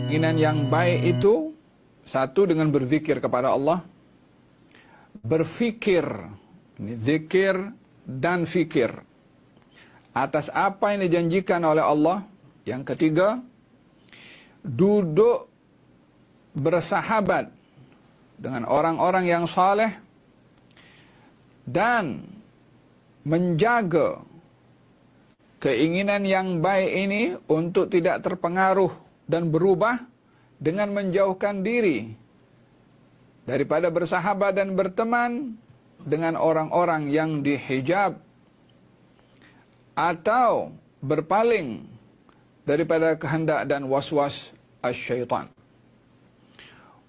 Keinginan yang baik itu satu dengan berzikir kepada Allah, berfikir, ini zikir dan fikir atas apa yang dijanjikan oleh Allah. Yang ketiga, duduk bersahabat dengan orang-orang yang saleh dan menjaga keinginan yang baik ini untuk tidak terpengaruh dan berubah dengan menjauhkan diri daripada bersahabat dan berteman dengan orang-orang yang dihijab atau berpaling daripada kehendak dan waswas asy-syaitan.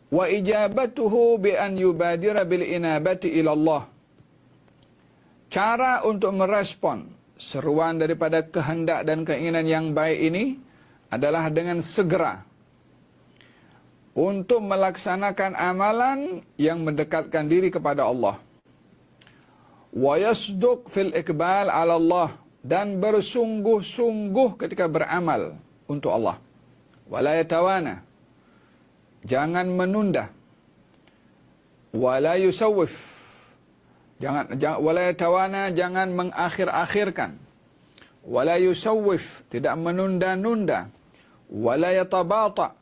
Wa ijabatuhu bi an yubadira bil inabati ila Allah. Cara untuk merespon seruan daripada kehendak dan keinginan yang baik ini adalah dengan segera untuk melaksanakan amalan yang mendekatkan diri kepada Allah. Wa yasduq fil iqbal ala Allah, dan bersungguh-sungguh ketika beramal untuk Allah. Wala yatawana, jangan menunda. Wala yusawwif, wala yatawana, jangan mengakhir-akhirkan. Wala yusawwif, tidak menunda-nunda. Wala yatabata,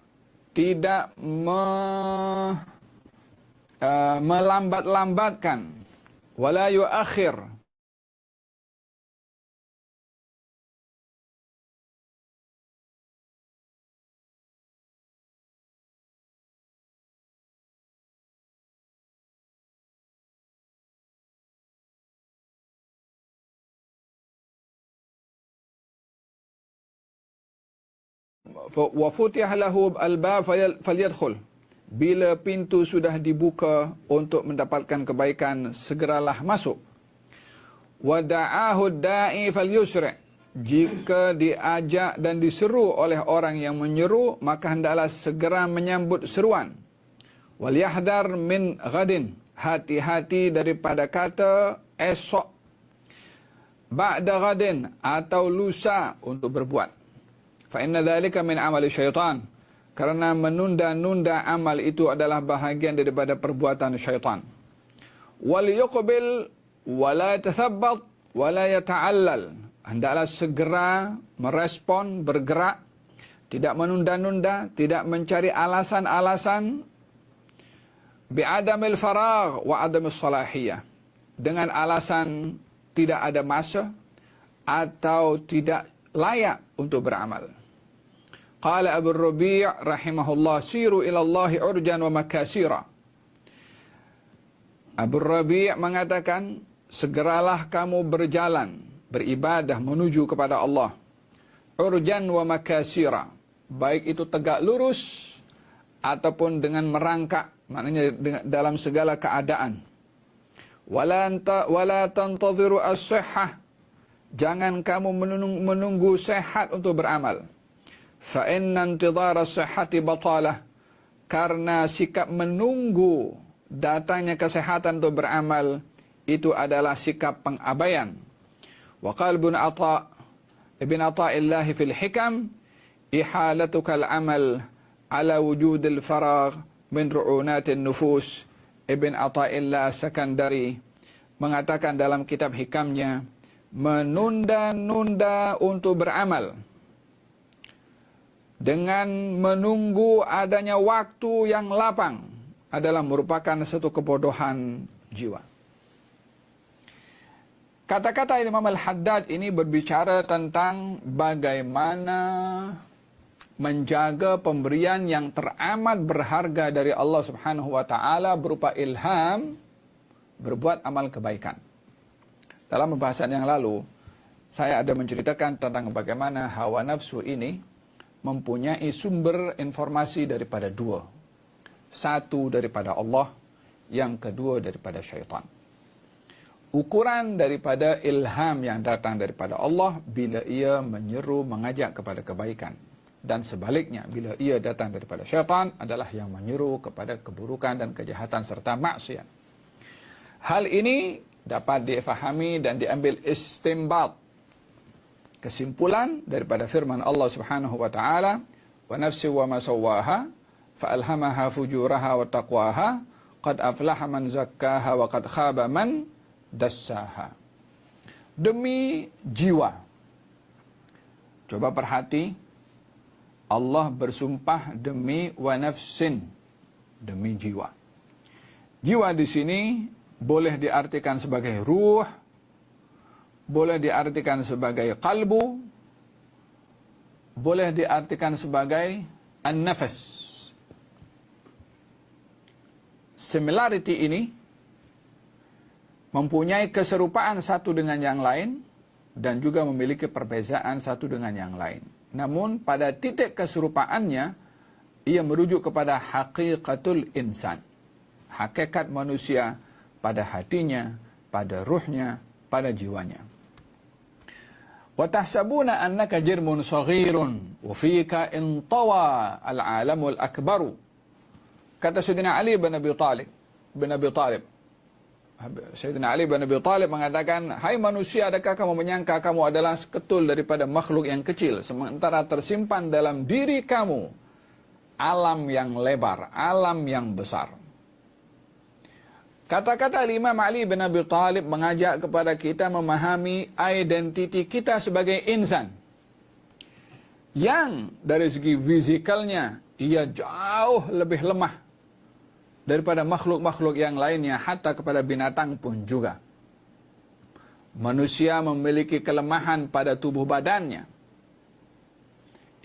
tidak melambat-lambatkan. Wala yuakhir, wa futih lahu al-bab falyadkhul. Bila pintu sudah dibuka untuk mendapatkan kebaikan, segeralah masuk. Wa da'ahu da'i falyusri'. Jika diajak dan diseru oleh orang yang menyeru, maka hendaklah segera menyambut seruan. Wal yahdhar min ghadin, hati-hati daripada kata esok, ba'da ghadin, atau lusa untuk berbuat. Fa inna dzalika min amali syaitan, karena menunda-nunda amal itu adalah bahagian daripada perbuatan syaitan. Wal yuqbil wa la yatathabbat wa la yata'allal, hendaklah segera merespon, bergerak, tidak menunda-nunda, tidak mencari alasan-alasan, bi'adamil faragh wa adamis salahiyah, dengan alasan tidak ada masa atau tidak layak untuk beramal. Qala Abu Rabi' rahimahullah, siru ila Allahi urjan wa makasira. Abu Rabi' mengatakan, segeralah kamu berjalan, beribadah menuju kepada Allah, urjan wa makasira, baik itu tegak lurus ataupun dengan merangkak, maknanya dalam segala keadaan. Wala tantadhiru as-sihhah, jangan kamu menunggu sehat untuk beramal. Fa inna intidhara as-sihhati batalah, karena sikap menunggu datangnya kesehatan untuk beramal itu adalah sikap pengabaian. Wa qala Ibn Athaillah fil Hikam, ihalatuka al-amal ala wujudil faragh min ru'unatin nufus. Ibn Athaillah Sakandari mengatakan dalam kitab hikamnya, menunda-nunda untuk beramal dengan menunggu adanya waktu yang lapang adalah merupakan satu kebodohan jiwa. Kata-kata Imam Al-Haddad ini berbicara tentang bagaimana menjaga pemberian yang teramat berharga dari Allah Subhanahu wa taala berupa ilham berbuat amal kebaikan. Dalam pembahasan yang lalu, saya ada menceritakan tentang bagaimana hawa nafsu ini mempunyai sumber informasi daripada dua. Satu daripada Allah, yang kedua daripada syaitan. Ukuran daripada ilham yang datang daripada Allah bila ia menyeru, mengajak kepada kebaikan. Dan sebaliknya, bila ia datang daripada syaitan adalah yang menyeru kepada keburukan dan kejahatan serta maksiat. Hal ini dapat difahami dan diambil istimbat Kesimpulan daripada firman Allah Subhanahu wa taala, "Wa nafsi wa ma sawwaha fa alhamaha fujuraha wa taqwaha qad aflaha man zakkaha wa qad khaba man dassaha." Demi jiwa. Coba perhati, Allah bersumpah demi wa nafsin, demi jiwa. Jiwa di sini boleh diartikan sebagai ruh, boleh diartikan sebagai qalbu, boleh diartikan sebagai an-nafas. Similarity ini mempunyai keserupaan satu dengan yang lain dan juga memiliki perbezaan satu dengan yang lain. Namun pada titik keserupaannya, ia merujuk kepada haqiqatul insan. Hakikat manusia pada hatinya, pada ruhnya, pada jiwanya. Wa tahsabuna annaka jirmun saghirun wa fika intawa al-alamul akbaru. Kata Sayyidina Ali bin Abi Talib. Sayyidina Ali bin Abi Talib mengatakan, "Hai manusia, adakah kamu menyangka kamu adalah seketul daripada makhluk yang kecil, sementara tersimpan dalam diri kamu alam yang lebar, alam yang besar." Kata-kata Imam Ali bin Abi Talib mengajak kepada kita memahami identiti kita sebagai insan. Yang dari segi fisikalnya, ia jauh lebih lemah daripada makhluk-makhluk yang lainnya, hatta kepada binatang pun juga. Manusia memiliki kelemahan pada tubuh badannya.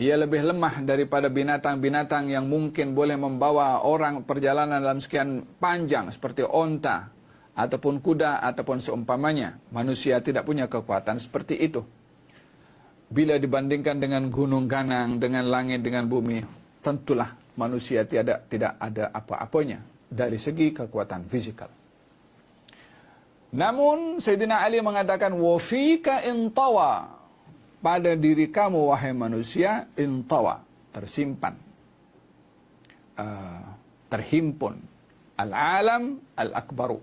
Ia lebih lemah daripada binatang-binatang yang mungkin boleh membawa orang perjalanan dalam sekian panjang, seperti onta, ataupun kuda, ataupun seumpamanya. Manusia tidak punya kekuatan seperti itu. Bila dibandingkan dengan gunung ganang, dengan langit, dengan bumi, tentulah manusia tidak ada apa-apanya dari segi kekuatan fisikal. Namun Sayyidina Ali mengatakan, "Wa fika intawa." Pada diri kamu, wahai manusia, intawa, tersimpan, terhimpun, al-alam al-akbaru,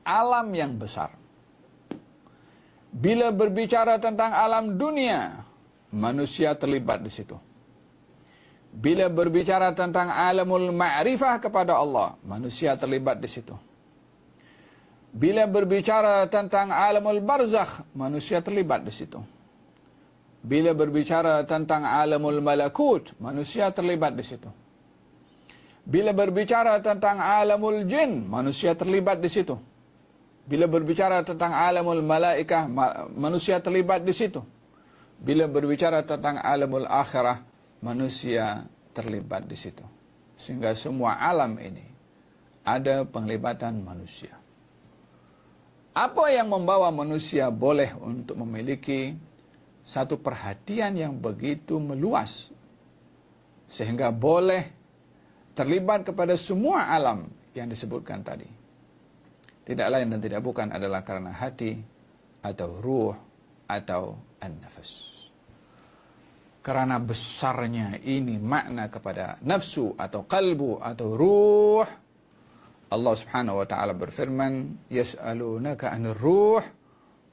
alam yang besar. Bila berbicara tentang alam dunia, manusia terlibat di situ. Bila berbicara tentang alamul ma'rifah kepada Allah, manusia terlibat di situ. Bila berbicara tentang alamul barzakh, manusia terlibat di situ. Bila berbicara tentang alamul malakut, manusia terlibat di situ. Bila berbicara tentang alamul jin, manusia terlibat di situ. Bila berbicara tentang alamul malaikah, manusia terlibat di situ. Bila berbicara tentang alamul akhirah, manusia terlibat di situ. Sehingga semua alam ini ada penglibatan manusia. Apa yang membawa manusia boleh untuk memiliki satu perhatian yang begitu meluas, sehingga boleh terlibat kepada semua alam yang disebutkan tadi? Tidak lain dan tidak bukan adalah karena hati, atau ruh, atau an-nafas. Karena besarnya ini makna kepada nafsu, atau qalbu, atau ruh, Allah subhanahu wa ta'ala berfirman, "Yas'alunaka 'anir ruh,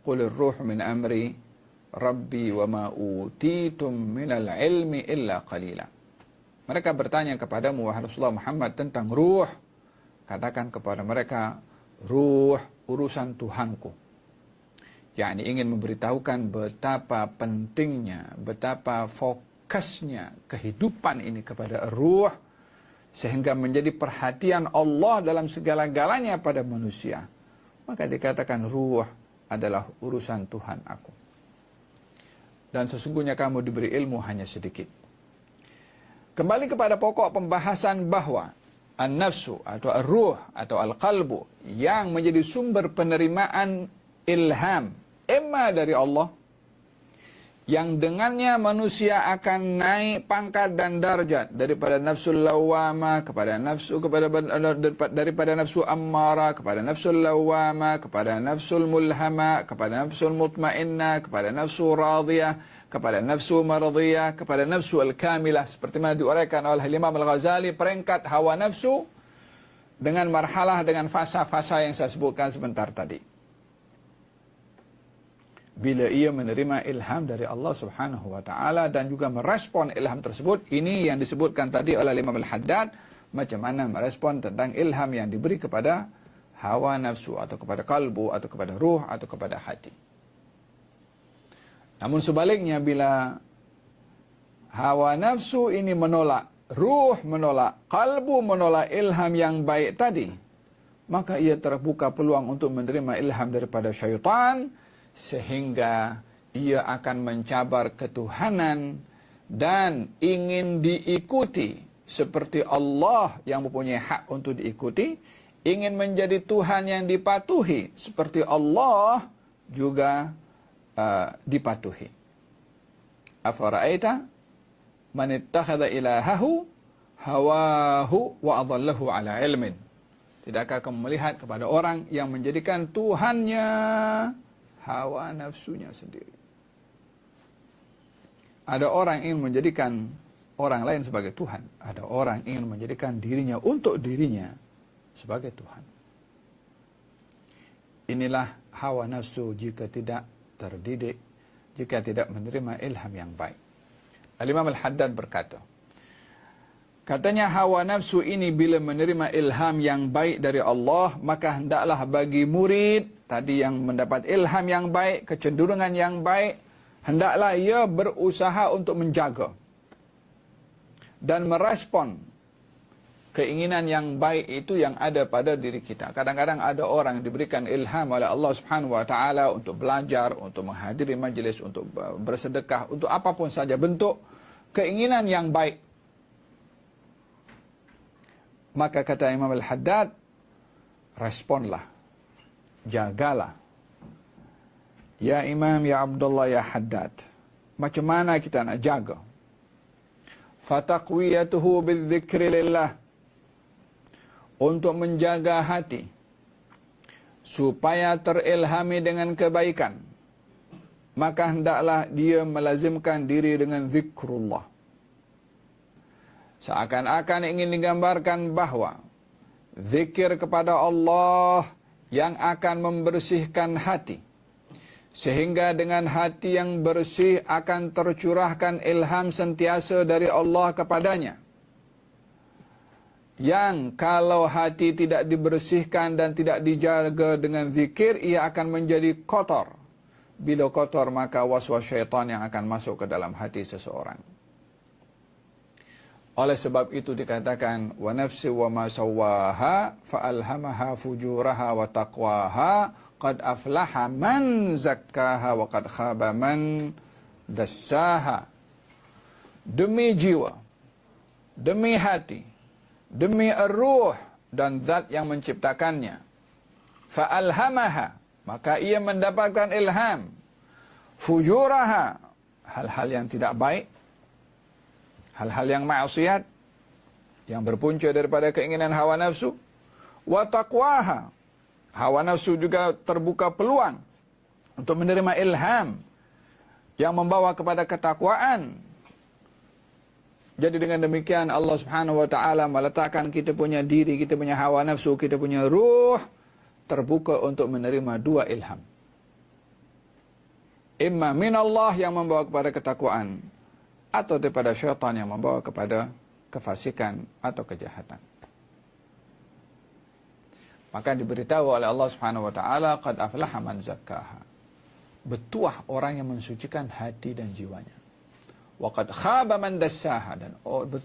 qulir ruhu min amri Rabbi wa ma utitum minal ilmi illa qalila." Mereka bertanya kepadamu, wahai Rasulullah Muhammad, tentang ruh. Katakan kepada mereka, ruh urusan Tuhanku. yakni ingin memberitahukan betapa pentingnya, betapa fokusnya kehidupan ini kepada ruh, sehingga menjadi perhatian Allah dalam segala-galanya pada manusia. Maka dikatakan ruh adalah urusan Tuhan aku. Dan sesungguhnya kamu diberi ilmu hanya sedikit. Kembali kepada pokok pembahasan bahwa an-nafsu atau ar-ruh atau al-qalbu yang menjadi sumber penerimaan ilham emma dari Allah, yang dengannya manusia akan naik pangkat dan darjat daripada nafsul lawama kepada nafsu, daripada nafsu ammara kepada nafsul lawama, kepada nafsul mulhama, kepada nafsul mutmainnah, kepada nafsu radiyah, kepada nafsu maradiyah, kepada nafsu al-kamilah. Seperti mana diuraikan oleh Imam Al-Ghazali, peringkat hawa nafsu dengan marhalah, dengan fasa-fasa yang saya sebutkan sebentar tadi. bila ia menerima ilham dari Allah Subhanahu wa taala dan juga merespon ilham tersebut. Ini yang disebutkan tadi oleh Imam Al-Haddad, macam mana merespon tentang ilham yang diberi kepada hawa nafsu atau kepada kalbu atau kepada ruh atau kepada hati. Namun sebaliknya, bila hawa nafsu ini menolak, ruh menolak, kalbu menolak ilham yang baik tadi, maka ia terbuka peluang untuk menerima ilham daripada syaitan, sehingga ia akan mencabar ketuhanan dan ingin diikuti seperti Allah yang mempunyai hak untuk diikuti, ingin menjadi Tuhan yang dipatuhi seperti Allah juga dipatuhi. Afara'aita man ittakhadha ilahahu hawahu wa adallahu ala ilmin. Tidakkah kamu melihat kepada orang yang menjadikan Tuhannya hawa nafsunya sendiri? Ada orang ingin menjadikan orang lain sebagai Tuhan. Ada orang ingin menjadikan dirinya untuk dirinya sebagai Tuhan. Inilah hawa nafsu jika tidak terdidik, jika tidak menerima ilham yang baik. Al-Imam Al-Haddad berkata, katanya hawa nafsu ini bila menerima ilham yang baik dari Allah, maka hendaklah bagi murid tadi yang mendapat ilham yang baik, kecenderungan yang baik, hendaklah ia berusaha untuk menjaga dan merespon keinginan yang baik itu yang ada pada diri kita. Kadang-kadang ada orang diberikan ilham oleh Allah Subhanahu wa taala untuk belajar, untuk menghadiri majlis, untuk bersedekah, untuk apapun saja bentuk keinginan yang baik. Maka kata Imam Al-Haddad, responlah, jagalah. Ya Imam, ya Abdullah, ya Haddad, macam mana kita nak jaga? Fataqwiyatuhu bidzikri lillah, untuk menjaga hati supaya terilhami dengan kebaikan, maka hendaklah dia melazimkan diri dengan zikrullah. Seakan-akan ingin digambarkan bahawa zikir kepada Allah yang akan membersihkan hati, sehingga dengan hati yang bersih akan tercurahkan ilham sentiasa dari Allah kepadanya. Yang kalau hati tidak dibersihkan dan tidak dijaga dengan zikir, ia akan menjadi kotor. Bila kotor, maka waswas syaitan yang akan masuk ke dalam hati seseorang. Oleh sebab itu dikatakan, wa nafsi wa ma sawwaha fa alhamaha fujuraha wa taqwaha qad aflaha man zakkaha wa qad khaba man dassaha. Demi jiwa, demi hati, demi ar-ruh dan zat yang menciptakannya, fa'alhamaha, maka ia mendapatkan ilham, fujuraha, hal-hal yang tidak baik, hal-hal yang maksiat, yang berpunca daripada keinginan hawa nafsu, wa taqwaha, hawa nafsu juga terbuka peluang untuk menerima ilham yang membawa kepada ketakwaan. Jadi dengan demikian Allah Subhanahu wa taala meletakkan kita punya diri, kita punya hawa nafsu, kita punya ruh terbuka untuk menerima dua ilham. Imma min Allah yang membawa kepada ketakwaan, atau daripada syaitan yang membawa kepada kefasikan atau kejahatan. Maka diberitahu oleh Allah Subhanahu wa taala, qad aflaha man zakkaha. Bertuah orang yang mensucikan hati dan jiwanya. Waqad khaba man dassaha, dan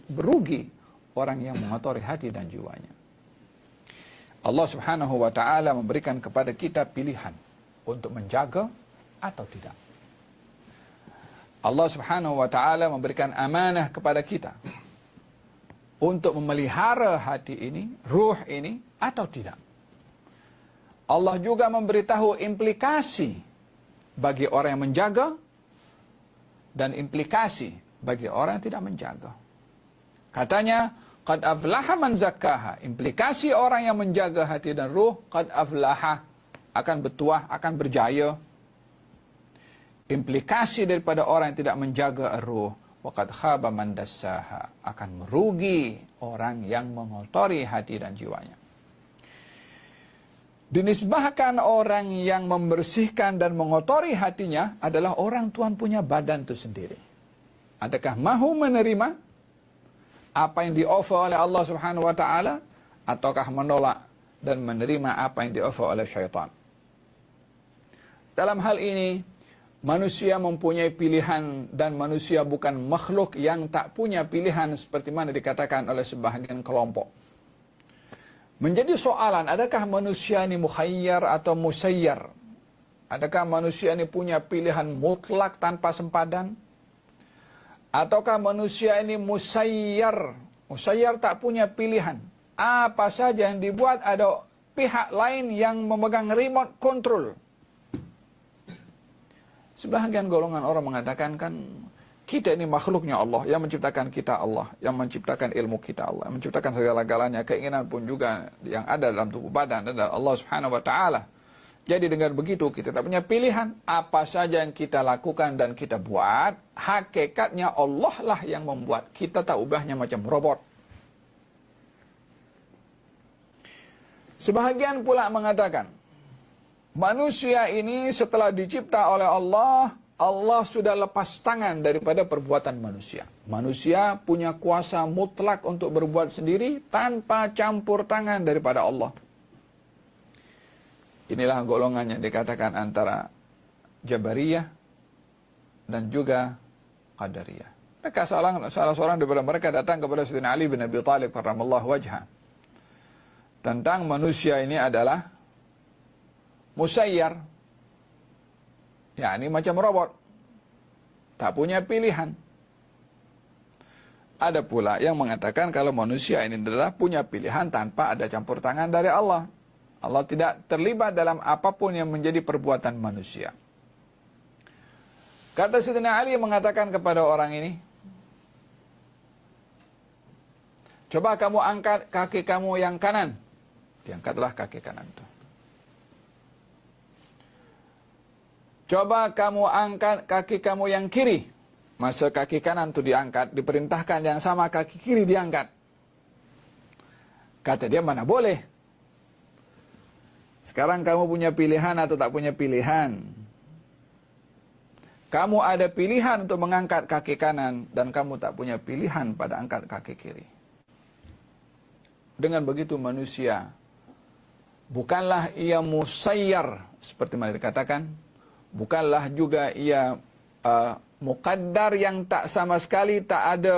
berugi orang yang mengotori hati dan jiwanya. Allah Subhanahu wa taala memberikan kepada kita pilihan untuk menjaga atau tidak. Allah Subhanahu wa taala memberikan amanah kepada kita untuk memelihara hati ini, ruh ini, atau tidak. Allah juga memberitahu implikasi bagi orang yang menjaga dan implikasi bagi orang yang tidak menjaga. Katanya, qad aflaha man zakkaha. Implikasi orang yang menjaga hati dan ruh, qad aflaha, akan bertuah, akan berjaya. Implikasi daripada orang yang tidak menjaga ruh, waqad khaba man dassaha, akan merugi orang yang mengotori hati dan jiwanya. Dinisbahkan orang yang membersihkan dan mengotori hatinya adalah orang Tuhan punya badan itu sendiri. Adakah mahu menerima apa yang di-offer oleh Allah Subhanahu wa taala, ataukah menolak dan menerima apa yang di-offer oleh syaitan? Dalam hal ini manusia mempunyai pilihan, dan manusia bukan makhluk yang tak punya pilihan seperti mana dikatakan oleh sebahagian kelompok. Menjadi soalan, adakah manusia ini mukhayyar atau musayyar? Adakah manusia ini punya pilihan mutlak tanpa sempadan? Ataukah manusia ini musayyar? Musayyar tak punya pilihan. Apa saja yang dibuat ada pihak lain yang memegang remote control. Sebahagian golongan orang mengatakan kan, kita ini makhluknya Allah, yang menciptakan kita Allah, yang menciptakan ilmu kita Allah, yang menciptakan segala-galanya, keinginan pun juga yang ada dalam tubuh badan adalah Allah Subhanahu wa taala. Jadi dengan begitu kita tak punya pilihan, apa saja yang kita lakukan dan kita buat, hakikatnya Allah lah yang membuat. Kita tak ubahnya macam robot. Sebahagian pula mengatakan, manusia ini setelah dicipta oleh Allah, Allah sudah lepas tangan daripada perbuatan manusia. Manusia punya kuasa mutlak untuk berbuat sendiri tanpa campur tangan daripada Allah. Inilah golongan yang dikatakan antara Jabariyah dan juga Qadariyah. Mereka salah seorang daripada mereka datang kepada Sayyidina Ali bin Abi Thalib karramallahu wajhah tentang manusia ini adalah musayyar, yakni macam robot, tak punya pilihan. Ada pula yang mengatakan kalau manusia ini adalah punya pilihan tanpa ada campur tangan dari Allah. Allah tidak terlibat dalam apapun yang menjadi perbuatan manusia. Kata Sayyidina Ali mengatakan kepada orang ini, coba kamu angkat kaki kamu yang kanan. Diangkatlah kaki kanan itu. Coba kamu angkat kaki kamu yang kiri. Masa kaki kanan itu diangkat, diperintahkan yang sama kaki kiri diangkat. Kata dia, mana boleh. Sekarang kamu punya pilihan atau tak punya pilihan? Kamu ada pilihan untuk mengangkat kaki kanan, dan kamu tak punya pilihan pada angkat kaki kiri. Dengan begitu manusia, bukanlah ia musayyar, seperti mana dikatakan, bukanlah juga ia muqaddar yang tak sama sekali tak ada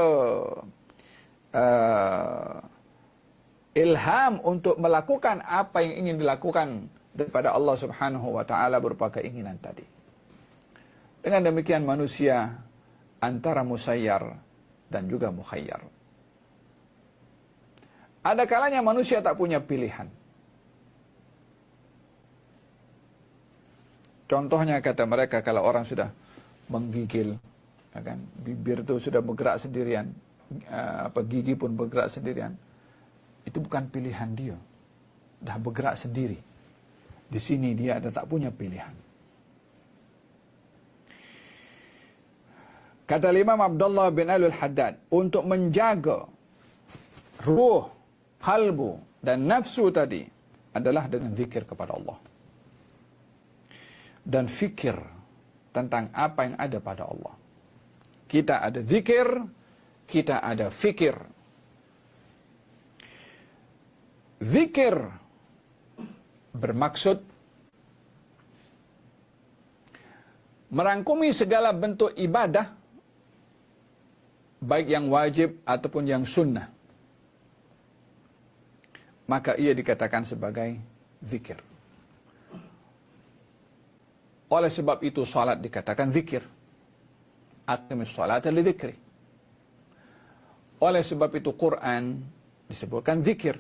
ilham untuk melakukan apa yang ingin dilakukan daripada Allah Subhanahu wa taala berupa keinginan tadi. Dengan demikian manusia antara musayyar dan juga mukhayyar. Ada kalanya manusia tak punya pilihan. Contohnya kata mereka, kalau orang sudah menggigil, ya kan, bibir itu sudah bergerak sendirian, gigi pun bergerak sendirian, itu bukan pilihan dia, dah bergerak sendiri. Di sini dia ada tak punya pilihan. Kata Imam Abdullah bin Al-Haddad, untuk menjaga ruh, kalbu dan nafsu tadi adalah dengan zikir kepada Allah. Dan fikir tentang apa yang ada pada Allah. Kita ada zikir, kita ada fikir. Zikir bermaksud merangkumi segala bentuk ibadah, baik yang wajib ataupun yang sunnah. Maka ia dikatakan sebagai zikir. Oleh sebab itu salat dikatakan zikir. Aqimis salata li dzikri. Oleh sebab itu Quran disebutkan zikir.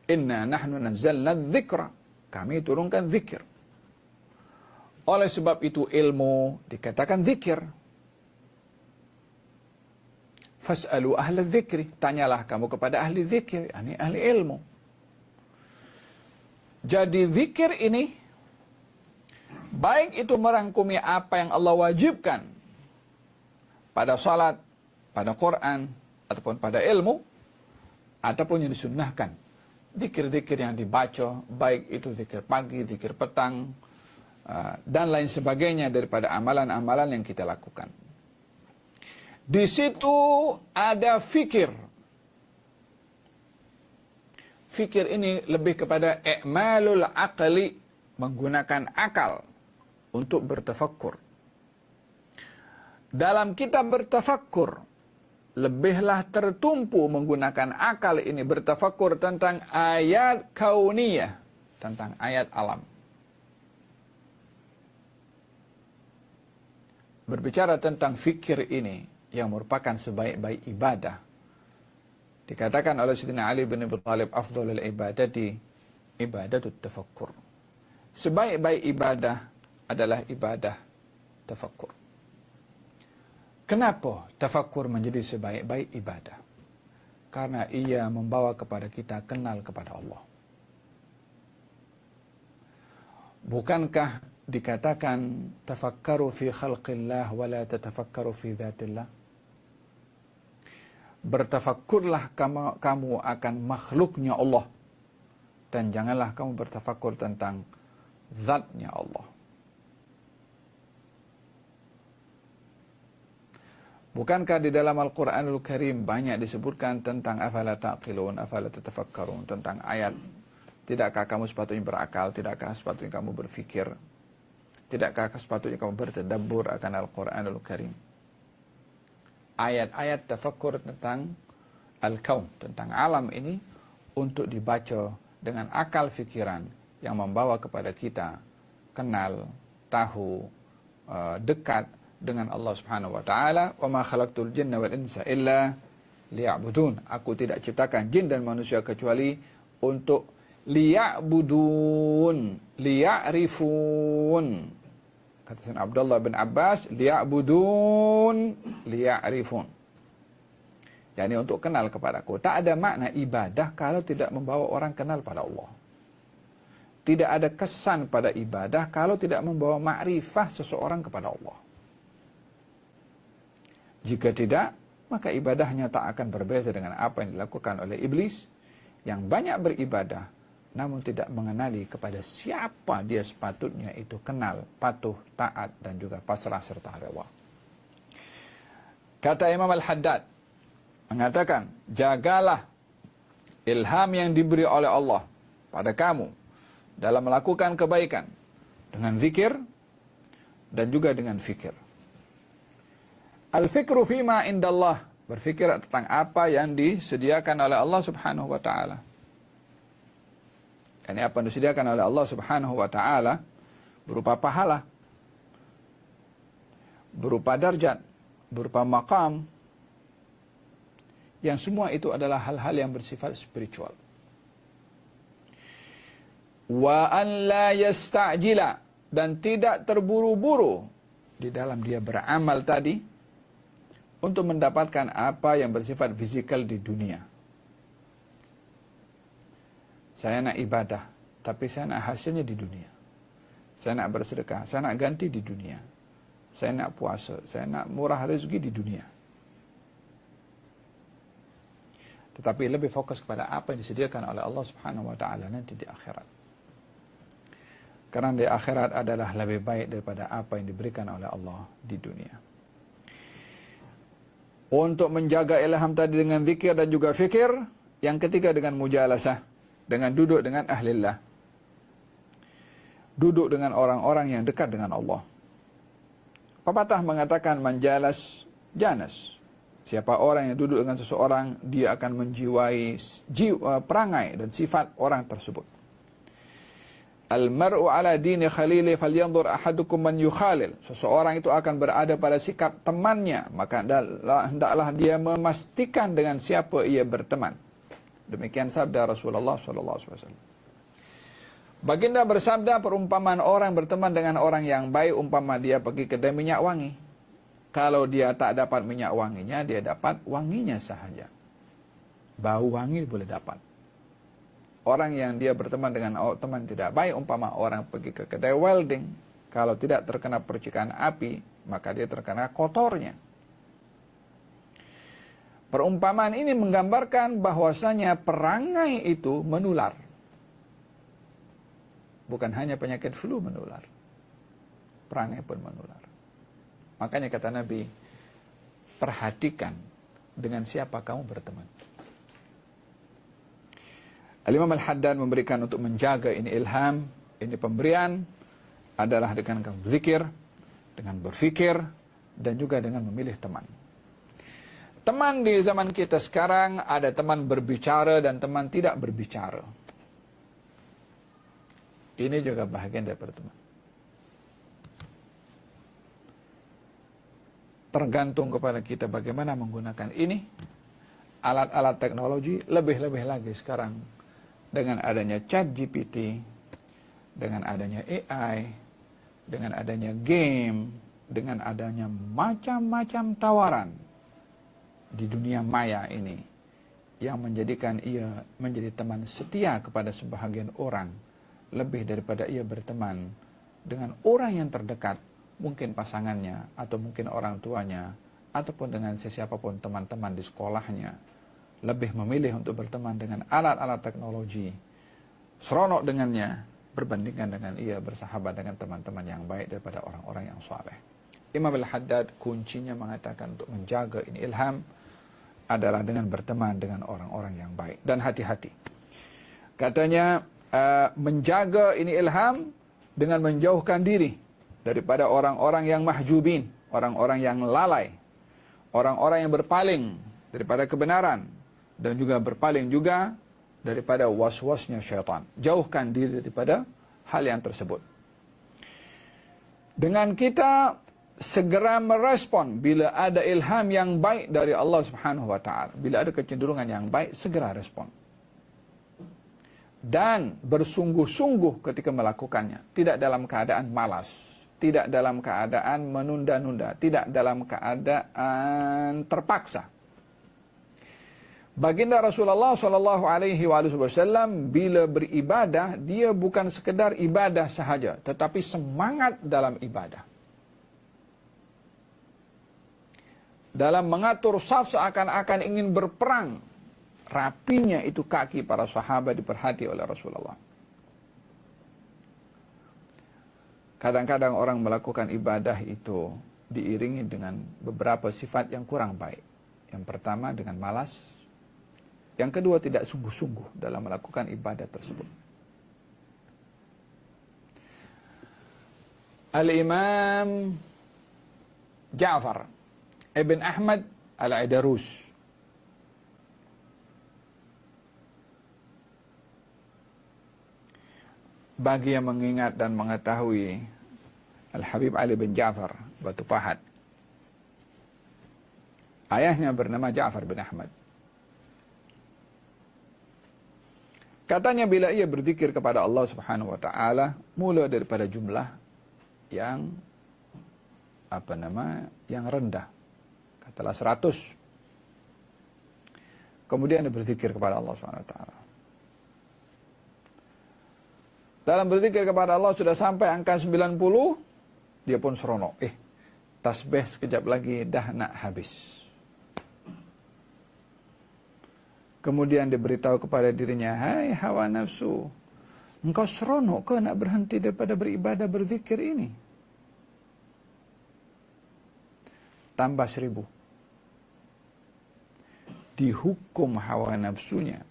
Inna nahnu nazzalna dzikra. Kami turunkan zikir. Oleh sebab itu ilmu dikatakan zikir. Fas'alu ahla dzikri. Tanyalah kamu kepada ahli zikir, yakni ahli ilmu. Jadi zikir ini baik itu merangkumi apa yang Allah wajibkan pada salat, pada Quran, ataupun pada ilmu, ataupun yang disunnahkan zikir-zikir yang dibaca, baik itu zikir pagi, zikir petang, dan lain sebagainya daripada amalan-amalan yang kita lakukan. Di situ ada fikir. Fikir ini lebih kepada i'malul aqli, menggunakan akal untuk bertafakkur. Dalam kita bertafakkur, lebihlah tertumpu menggunakan akal ini bertafakkur tentang ayat kauniyah, tentang ayat alam. Berbicara tentang fikir ini yang merupakan sebaik-baik ibadah, dikatakan oleh Sayyidina Ali bin Abi Thalib, afdhalul ibadati ibadatut tafakkur. Sebaik-baik ibadah adalah ibadah tafakkur. Kenapa tafakkur menjadi sebaik-baik ibadah? Karena ia membawa kepada kita kenal kepada Allah. Bukankah dikatakan tafakkaru fi khalqillah wa la tatafakkaru fi dzatillah? Bertafakkurlah kamu akan makhluknya Allah, dan janganlah kamu bertafakkur tentang zatnya Allah. Bukankah di dalam Al-Quranul Karim banyak disebutkan tentang afala taqilun, afala tatafakkarun, tentang ayat, tidakkah kamu sepatutnya berakal, tidakkah sepatutnya kamu berfikir, tidakkah sepatutnya kamu bertadabbur akan Al-Quranul Karim. Ayat-ayat tafakkur tentang al-kaun, tentang alam ini, untuk dibaca dengan akal fikiran yang membawa kepada kita kenal, tahu, dekat dengan Allah Subhanahu wa taala. Wa ma khalaqtul jinna wal insa illa liya'budun. Aku tidak ciptakan jin dan manusia kecuali untuk liya'budun, liya'rifun. Kata Sayyidina Abdullah bin Abbas, liya'budun, liya'rifun. Yani untuk kenal kepadaku. Tak ada makna ibadah kalau tidak membawa orang kenal pada Allah. Tidak ada kesan pada ibadah kalau tidak membawa ma'rifah seseorang kepada Allah. Jika tidak, maka ibadahnya tak akan berbeza dengan apa yang dilakukan oleh iblis yang banyak beribadah namun tidak mengenali kepada siapa dia sepatutnya itu kenal, patuh, taat, dan juga pasrah serta rela. Kata Imam Al-Haddad mengatakan, jagalah ilham yang diberi oleh Allah pada kamu dalam melakukan kebaikan dengan zikir dan juga dengan fikir. Al-fikru fima indallah, berfikir tentang apa yang disediakan oleh Allah Subhanahu wa taala. Ini apa yang disediakan oleh Allah Subhanahu wa taala berupa pahala, berupa darjat, berupa maqam, yang semua itu adalah hal-hal yang bersifat spiritual. Wa an la yasta'jila, dan tidak terburu-buru di dalam dia beramal tadi untuk mendapatkan apa yang bersifat fisikal di dunia. Saya nak ibadah, tapi saya nak hasilnya di dunia. Saya nak bersedekah, saya nak ganti di dunia. Saya nak puasa, saya nak murah rezeki di dunia. Tetapi lebih fokus kepada apa yang disediakan oleh Allah Subhanahu wa taala nanti di akhirat. Karena di akhirat adalah lebih baik daripada apa yang diberikan oleh Allah di dunia. Untuk menjaga ilham tadi dengan zikir dan juga fikir. Yang ketiga dengan mujalasah, dengan duduk dengan ahlillah. Duduk dengan orang-orang yang dekat dengan Allah. Pepatah mengatakan manjalas janas. Siapa orang yang duduk dengan seseorang, dia akan menjiwai perangai dan sifat orang tersebut. Al-mar'u ala dini khalili falyanzur ahadukum man yukhalil. Seseorang itu akan berada pada sikap temannya, maka hendaklah dia memastikan dengan siapa ia berteman. Demikian sabda Rasulullah SAW. Baginda bersabda, perumpamaan orang berteman dengan orang yang baik umpama dia pergi kedai minyak wangi. Kalau dia tak dapat minyak wanginya, dia dapat wanginya sahaja. Bau wangi boleh dapat. Orang yang dia berteman dengan teman tidak baik, umpama orang pergi ke kedai welding, kalau tidak terkena percikan api, maka dia terkena kotornya. Perumpamaan ini menggambarkan bahwasanya perangai itu menular. Bukan hanya penyakit flu menular, perangai pun menular. Makanya kata Nabi, perhatikan dengan siapa kamu berteman. Al-Imam Al-Haddad memberikan untuk menjaga ini ilham, ini pemberian, adalah dengan berzikir, dengan berfikir, dan juga dengan memilih teman. Teman di zaman kita sekarang ada teman berbicara dan teman tidak berbicara. Ini juga bahagian daripada teman. Tergantung kepada kita bagaimana menggunakan ini. Alat-alat teknologi, lebih-lebih lagi sekarang dengan adanya ChatGPT, dengan adanya AI, dengan adanya game, dengan adanya macam-macam tawaran di dunia maya ini yang menjadikan ia menjadi teman setia kepada sebahagian orang lebih daripada ia berteman dengan orang yang terdekat, mungkin pasangannya atau mungkin orang tuanya ataupun dengan sesiapapun teman-teman di sekolahnya. Lebih memilih untuk berteman dengan alat-alat teknologi, seronok dengannya berbandingkan dengan ia bersahabat dengan teman-teman yang baik daripada orang-orang yang saleh. Imam Al-Haddad kuncinya mengatakan untuk menjaga ini ilham adalah dengan berteman dengan orang-orang yang baik. Dan hati-hati. Katanya, menjaga ini ilham dengan menjauhkan diri daripada orang-orang yang mahjubin, orang-orang yang lalai, orang-orang yang berpaling daripada kebenaran, dan juga berpaling juga daripada was-wasnya syaitan. Jauhkan diri daripada hal yang tersebut. Dengan kita segera merespon bila ada ilham yang baik dari Allah Subhanahu wa taala. Bila ada kecenderungan yang baik, segera respon. Dan bersungguh-sungguh ketika melakukannya, tidak dalam keadaan malas, tidak dalam keadaan menunda-nunda, tidak dalam keadaan terpaksa. Baginda Rasulullah sallallahu alaihi wasallam bila beribadah, dia bukan sekedar ibadah sahaja, tetapi semangat dalam ibadah. Dalam mengatur saf seakan-akan ingin berperang. Rapinya itu kaki para sahabat diperhati oleh Rasulullah. Kadang-kadang orang melakukan ibadah itu diiringi dengan beberapa sifat yang kurang baik. Yang pertama dengan malas. Yang kedua tidak sungguh-sungguh dalam melakukan ibadah tersebut. Al-Imam Ja'far Ibn Ahmad Al-Aidarus bagi yang mengingat dan mengetahui Al-Habib Ali bin Ja'far Batu Fahad, ayahnya bernama Ja'far bin Ahmad. Katanya bila ia berzikir kepada Allah Subhanahu wa taala, mula daripada jumlah yang yang rendah, katalah 100. Kemudian dia berzikir kepada Allah Subhanahu wa taala. Dalam berzikir kepada Allah sudah sampai angka 90, dia pun seronok. Tasbih sekejap lagi dah nak habis. Kemudian dia beritahu kepada dirinya, hai hawa nafsu, engkau seronok ke nak berhenti daripada beribadah berzikir ini? Tambah 1000. Dihukum hawa nafsunya.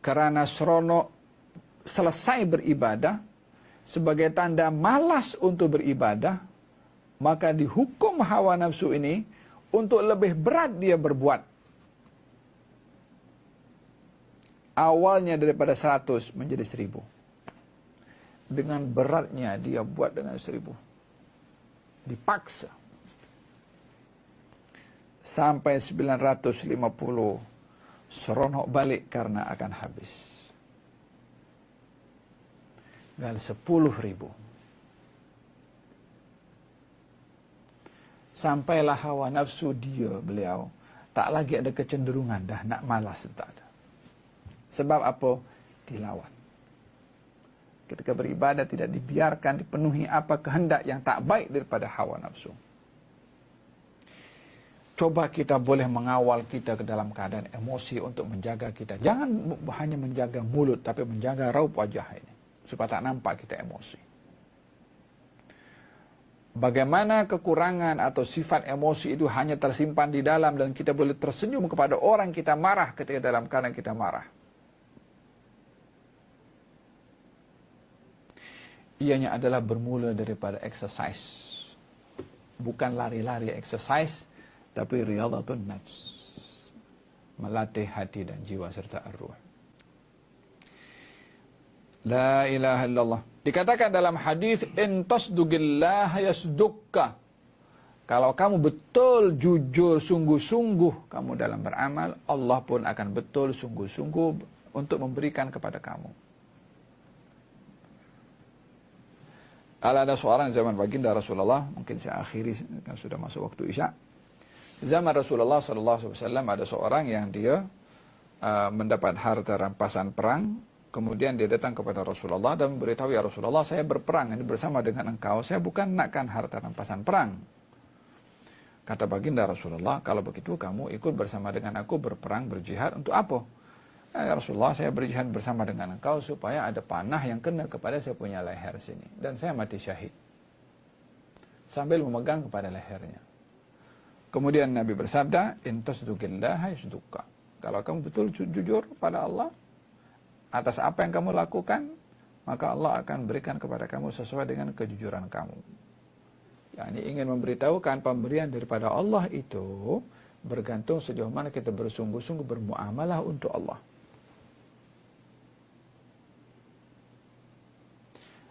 Karena seronok selesai beribadah, sebagai tanda malas untuk beribadah, maka dihukum hawa nafsu ini untuk lebih berat dia berbuat. Awalnya daripada 100 menjadi 1000. Dengan beratnya dia buat dengan 1000. Dipaksa. Sampai 950. Seronok balik karena akan habis. Gal 10.000. Sampailah hawa nafsu beliau tak lagi ada kecenderungan dah nak malas, tak ada. Sebab apa? Dilawan. Ketika beribadah tidak dibiarkan dipenuhi apa kehendak yang tak baik daripada hawa nafsu. Coba kita boleh mengawal kita ke dalam keadaan emosi untuk menjaga kita. Jangan hanya menjaga mulut, tapi menjaga raut wajah ini. Supaya tak nampak kita emosi. Bagaimana kekurangan atau sifat emosi itu hanya tersimpan di dalam dan kita boleh tersenyum kepada orang kita marah ketika dalam keadaan kita marah. Ianya adalah bermula daripada exercise. Bukan lari-lari exercise, tapi riyadhatun nafs. Melatih hati dan jiwa serta ar-ruh. La ilaha illallah. Dikatakan dalam hadis, in tasduqillaha yasdukka. Kalau kamu betul jujur sungguh-sungguh kamu dalam beramal, Allah pun akan betul sungguh-sungguh untuk memberikan kepada kamu. Kalau ada seorang zaman baginda Rasulullah, mungkin saya akhiri kan sudah masuk waktu Isya. Zaman Rasulullah SAW ada seorang yang dia mendapat harta rampasan perang. Kemudian dia datang kepada Rasulullah dan memberitahu, ya Rasulullah, saya berperang ini bersama dengan engkau. Saya bukan nakkan harta rampasan perang. Kata baginda Rasulullah, kalau begitu kamu ikut bersama dengan aku berperang, berjihad untuk apa? Ya Rasulullah, saya berjihad bersama dengan engkau supaya ada panah yang kena kepada saya punya leher sini. Dan saya mati syahid. Sambil memegang kepada lehernya. Kemudian Nabi bersabda, in tasduqillaha yasdukka. Kalau kamu betul jujur pada Allah, atas apa yang kamu lakukan, maka Allah akan berikan kepada kamu sesuai dengan kejujuran kamu. Yani ingin memberitahukan pemberian daripada Allah itu bergantung sejauh mana kita bersungguh-sungguh bermuamalah untuk Allah.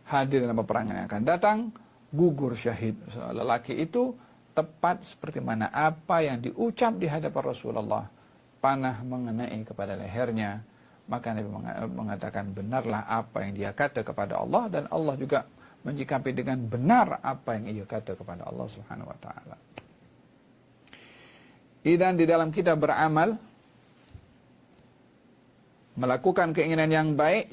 Hadir dalam peperangan yang akan datang, gugur syahid lelaki itu tepat seperti mana apa yang diucap di hadapan Rasulullah. Panah mengenai kepada lehernya, maka Nabi mengatakan benarlah apa yang dia kata kepada Allah, dan Allah juga menyikapi dengan benar apa yang ia kata kepada Allah Subhanahu wa taala. Dan di dalam kita beramal, melakukan keinginan yang baik,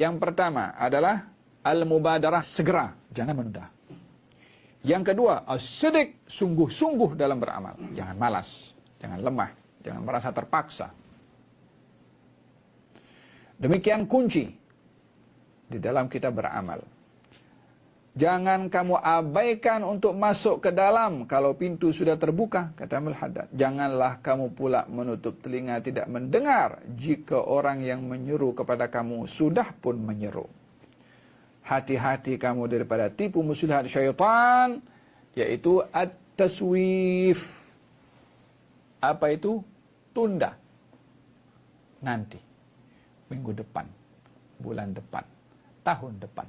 yang pertama adalah al-mubadarah, segera, jangan menunda. Yang kedua, as-sidq, sungguh-sungguh dalam beramal. Jangan malas, jangan lemah, jangan merasa terpaksa. Demikian kunci di dalam kita beramal. Jangan kamu abaikan untuk masuk ke dalam kalau pintu sudah terbuka, kata Al-Haddad. Janganlah kamu pula menutup telinga tidak mendengar jika orang yang menyeru kepada kamu sudah pun menyeru. Hati-hati kamu daripada tipu muslihat syaitan, yaitu at-taswif. Apa itu? Tunda. Nanti. Minggu depan. Bulan depan. Tahun depan.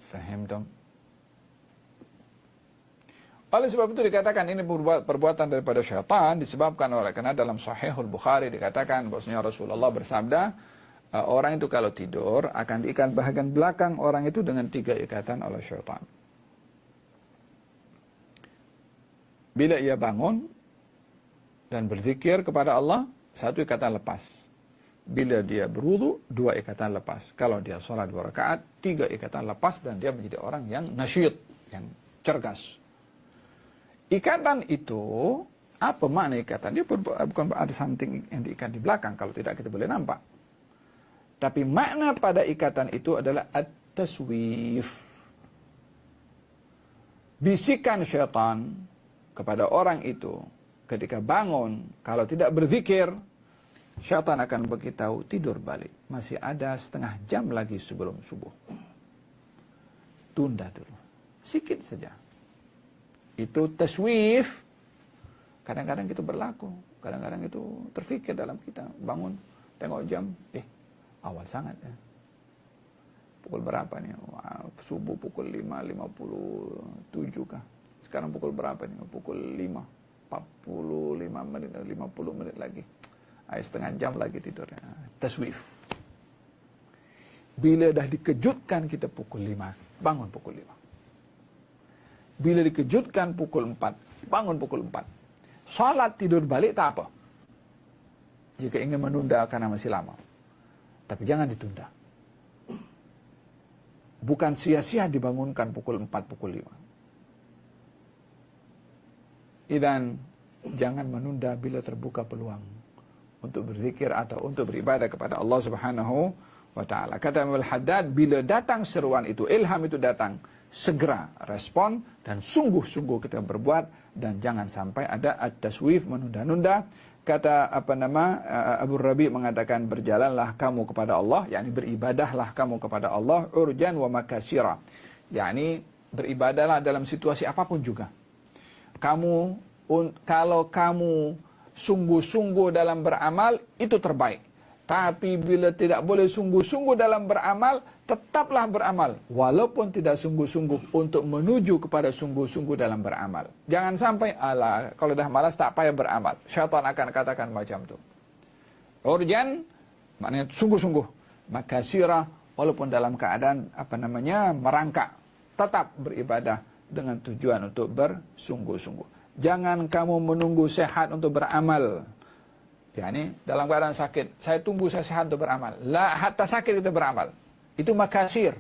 Faham dong? Oleh sebab itu dikatakan ini perbuatan daripada syaitan disebabkan karena dalam Sahihul Bukhari dikatakan bahwasanya Rasulullah bersabda, orang itu kalau tidur akan diikat bahagian belakang orang itu dengan 3 ikatan oleh syaitan. Bila ia bangun dan berzikir kepada Allah, 1 ikatan lepas. Bila dia berwudu, 2 ikatan lepas. Kalau dia sholat 2 rakaat, 3 ikatan lepas, dan dia menjadi orang yang nasyid, yang cergas. Ikatan itu, apa makna ikatan? Dia bukan ada something yang diikat di belakang, kalau tidak kita boleh nampak. Tapi makna pada ikatan itu adalah at-taswif. Bisikan syaitan kepada orang itu ketika bangun, kalau tidak berzikir, syaitan akan beritahu tidur balik. Masih ada setengah jam lagi sebelum subuh. Tunda dulu. Sikit saja. Itu taswif. Kadang-kadang itu berlaku. Kadang-kadang itu terfikir dalam kita. Bangun, tengok jam. Awal sangat ya. Pukul berapa nih? Subuh pukul 5.57 kah? Sekarang pukul berapa nih? Pukul 5.45 menit, 50 menit lagi. Setengah jam lagi tidurnya. Taswif. Bila dah dikejutkan kita pukul 5, bangun pukul 5. Bila dikejutkan pukul 4, bangun pukul 4. Salat tidur balik tak apa. Jika ingin menunda karena masih lama. Tapi jangan ditunda. bukan sia-sia dibangunkan pukul 4, pukul 5. Dan jangan menunda bila terbuka peluang untuk berzikir atau untuk beribadah kepada Allah Subhanahu wa ta'ala. Kata Imam Al-Haddad, bila datang seruan itu, ilham itu datang, segera respon dan sungguh-sungguh kita berbuat, dan jangan sampai ada at-taswif, menunda-nunda. Kata Abu Rabi mengatakan, berjalanlah kamu kepada Allah, yakni beribadahlah kamu kepada Allah, urjan wa makasira, yakni beribadahlah dalam situasi apapun juga. Kalau kamu sungguh-sungguh dalam beramal, itu terbaik. Tapi bila tidak boleh sungguh-sungguh dalam beramal, tetaplah beramal, walaupun tidak sungguh-sungguh, untuk menuju kepada sungguh-sungguh dalam beramal. Jangan sampai, kalau dah malas tak payah beramal. Syaitan akan katakan macam tu. Urjan, maknanya sungguh-sungguh. Makasira, walaupun dalam keadaan merangkak, tetap beribadah dengan tujuan untuk bersungguh-sungguh. Jangan kamu menunggu sehat untuk beramal. Yani dalam keadaan sakit, saya tunggu saya sehat untuk beramal. La, hatta sakit kita beramal. Itu makasir.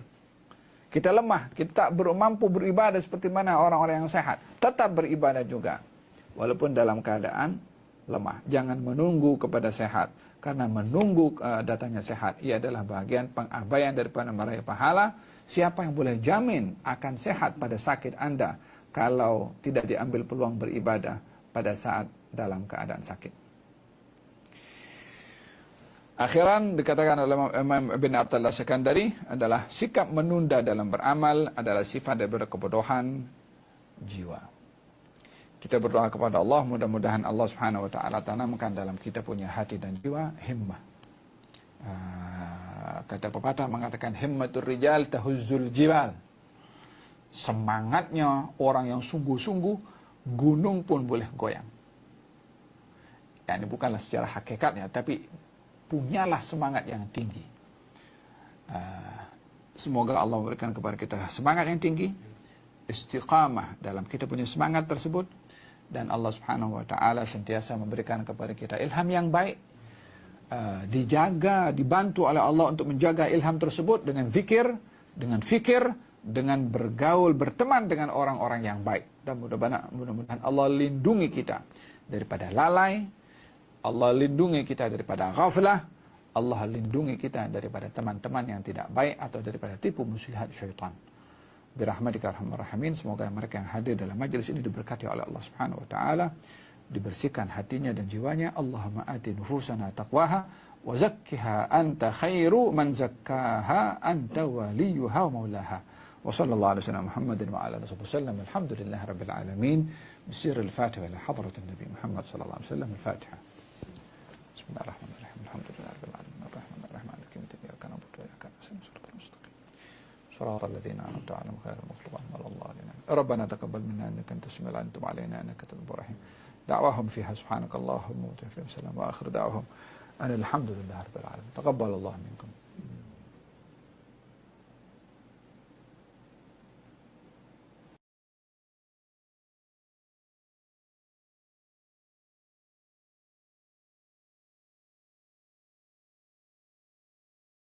Kita lemah, kita tak mampu beribadah seperti mana orang-orang yang sehat. Tetap beribadah juga, walaupun dalam keadaan lemah. Jangan menunggu kepada sehat, karena menunggu datangnya sehat, ia adalah bagian pengabaian daripada meraih pahala. Siapa yang boleh jamin akan sehat pada sakit Anda, kalau tidak diambil peluang beribadah pada saat dalam keadaan sakit? Akhiran dikatakan oleh Imam Ibn Attallah Sekandari adalah sikap menunda dalam beramal adalah sifat daripada kebodohan jiwa. Kita berdoa kepada Allah, mudah-mudahan Allah Subhanahu wa ta'ala tanamkan dalam kita punya hati dan jiwa himmah. Kata pepatah mengatakan, himmatur rijal tahuzzul jibal. Semangatnya orang yang sungguh-sungguh, gunung pun boleh goyang. Ini bukanlah secara hakikatnya, tapi punyalah semangat yang tinggi. Semoga Allah memberikan kepada kita semangat yang tinggi, istiqamah dalam kita punya semangat tersebut, dan Allah Subhanahu wa ta'ala sentiasa memberikan kepada kita ilham yang baik, dijaga, dibantu oleh Allah untuk menjaga ilham tersebut dengan zikir, dengan fikir, dengan bergaul, berteman dengan orang-orang yang baik. Dan mudah-mudahan Allah lindungi kita daripada lalai, Allah lindungi kita daripada ghaflah, Allah lindungi kita daripada teman-teman yang tidak baik atau daripada tipu muslihat syaitan. Birahmatika arhamar rahimin. Semoga mereka yang hadir dalam majlis ini diberkati oleh Allah Subhanahu wa ta'ala, dibersihkan hatinya dan jiwanya. Allahumma ati nufusana taqwaha wa zakkiha anta khairu man zakkaha anta waliyuha wa maulaha. Wa sallallahu alaihi wasallam Muhammadin wa ala alihi wasallam. Alhamdulillahi rabbil alamin. Bisir al-Fatiha ila hadrat an-nabi Muhammad sallallahu alaihi wasallam. Al-Fatiha. Bismillahirrahmanirrahim. Alhamdulillahi rabbil alamin. Ar-rahmanir-rahim. Maliki yawmiddin. Iyyaka na'budu wa iyyaka nasta'in. Shiratal mustaqim. Shiratal ladzina an'amta 'alaihim ghairil maghdubi 'alaihim waladdallin. Rabbana taqabbal minna innaka antas samiul 'alim wa tub 'alaina innaka at-tawwabur rahim. Da'wahum fiha subhanakallahumma wa bihamdika wa akhiru da'wahum alhamdulillahi rabbil alamin. Taqabbalallahu minna.